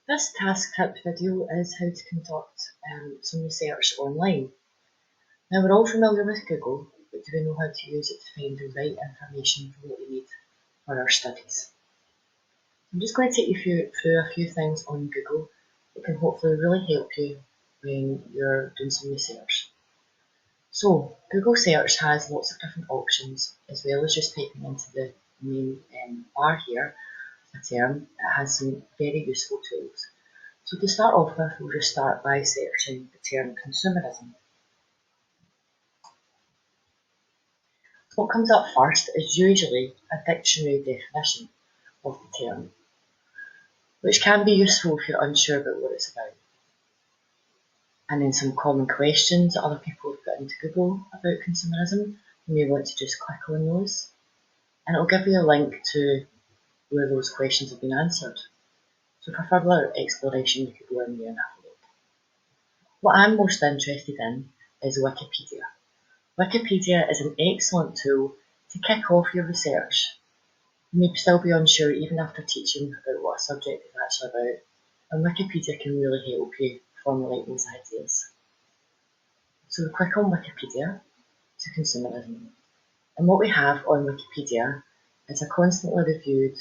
This task tip video is how to conduct some research online. Now, we're all familiar with Google, but do we know how to use it to find the right information for what we need for our studies? I'm just going to take you through a few things on Google that can hopefully really help you when you're doing some research. So, Google search has lots of different options, as well as just typing into the main bar here a term. It has some very useful tools. So to start off with, we'll just start by searching the term consumerism. What comes up first is usually a dictionary definition of the term, which can be useful if you're unsure about what it's about. And then some common questions that other people have put into Google about consumerism. You may want to just click on those, and it'll give you a link to where those questions have been answered. So for further exploration, you could go in there and have a look. What I'm most interested in is Wikipedia. Wikipedia is an excellent tool to kick off your research. You may still be unsure even after teaching about what a subject is actually about, and Wikipedia can really help you formulate those ideas. So we click on Wikipedia to consumerism, and what we have on Wikipedia is a constantly reviewed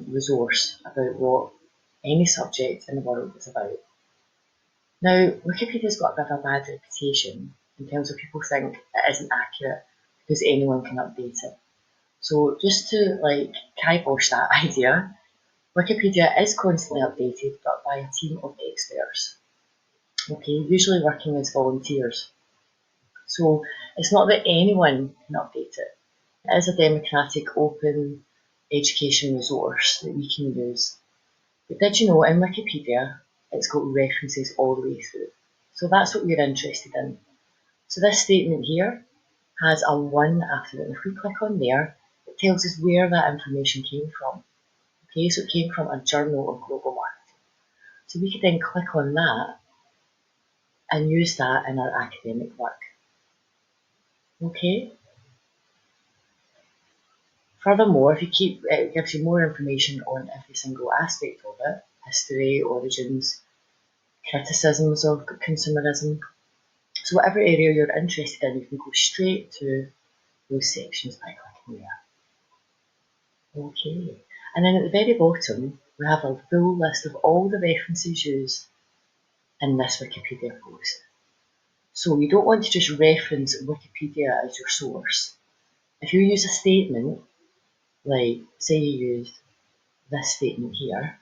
resource about what any subject in the world is about. Now, Wikipedia's got a bit of a bad reputation in terms of people think it isn't accurate because anyone can update it. So just to kibosh that idea, Wikipedia is constantly updated, but by a team of experts. Okay, usually working as volunteers. So it's not that anyone can update it. It is a democratic, open education resource that we can use. But did you know in Wikipedia it's got references all the way through? So that's what we're interested in. So this statement here has a 1 after it. And if we click on there, it tells us where that information came from. Okay, so it came from a journal of global marketing. So we could then click on that and use that in our academic work. Okay. Furthermore, it gives you more information on every single aspect of it: history, origins, criticisms of consumerism. So whatever area you're interested in, you can go straight to those sections by clicking there. Okay, and then at the very bottom, we have a full list of all the references used in this Wikipedia post. So you don't want to just reference Wikipedia as your source. If you use a statement, like say you used this statement here,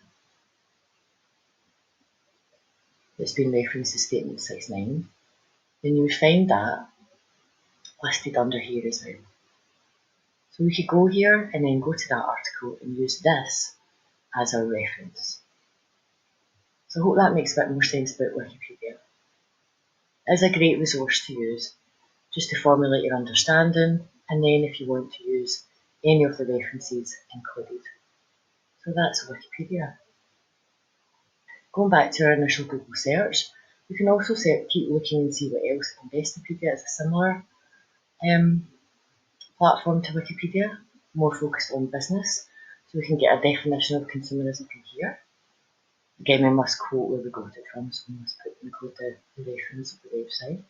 that's been referenced as statement 69, then you would find that listed under here as well. So we could go here and then go to that article and use this as our reference. So I hope that makes a bit more sense about Wikipedia. It is a great resource to use just to formulate your understanding, and then if you want to use any of the references included. So that's Wikipedia. Going back to our initial Google search, we can also keep looking and see what else. Investopedia is a similar platform to Wikipedia, more focused on business. So we can get a definition of consumerism from here. Again, we must quote where we got it from, so we must include the reference of the website.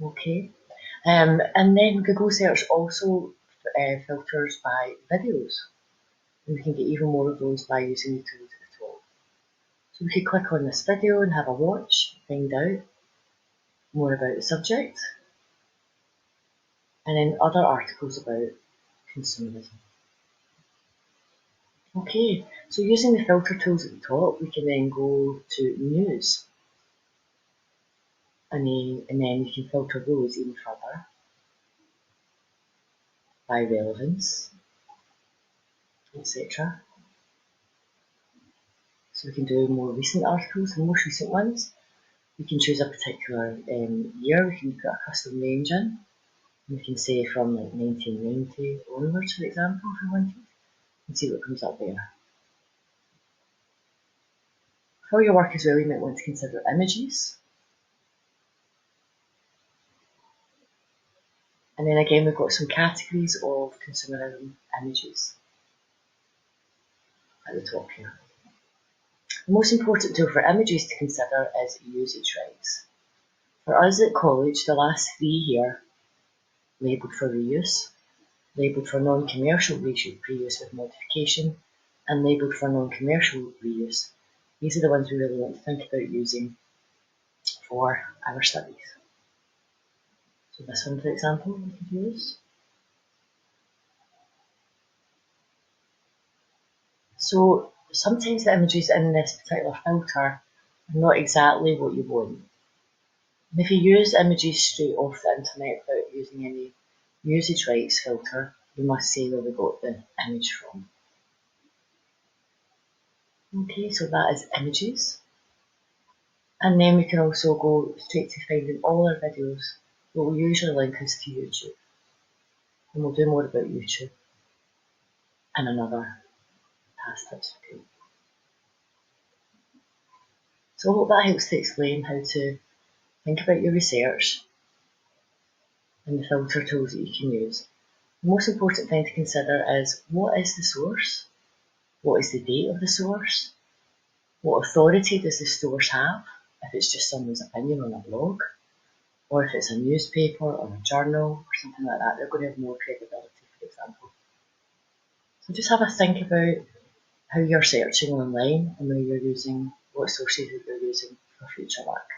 Okay, and then Google search also filters by videos, and we can get even more of those by using the tools at the top. So we could click on this video and have a watch, find out more about the subject, and then other articles about consumerism. Okay, so using the filter tools at the top, we can then go to news, and then you can filter those even further by relevance, etc. So we can do more recent articles, the most recent ones. We can choose a particular year, we can put a custom range in. We can say from like 1990 onwards, for example, if we wanted, and see what comes up there. For your work as well, you might want to consider images. And then again, we've got some categories of consumerism images. at the top here. The most important tool for images to consider is usage rights. For us at college, the last three here, labelled for reuse, labelled for non-commercial reuse with modification, and labelled for non-commercial reuse. These are the ones we really want to think about using for our studies. So this one, for example, we could use. So sometimes the images in this particular filter are not exactly what you want. And if you use images straight off the internet without using any usage rights filter, you must say where we got the image from. Okay, so that is images. And then we can also go straight to finding all our videos. What will usually link us to YouTube. And we'll do more about YouTube in another past tips video. So I hope that helps to explain how to think about your research and the filter tools that you can use. The most important thing to consider is, what is the source? What is the date of the source? What authority does the source have? If it's just someone's opinion on a blog, or if it's a newspaper or a journal or something like that, they're going to have more credibility, for example. So just have a think about how you're searching online and where you're using, what sources that you're using for future work.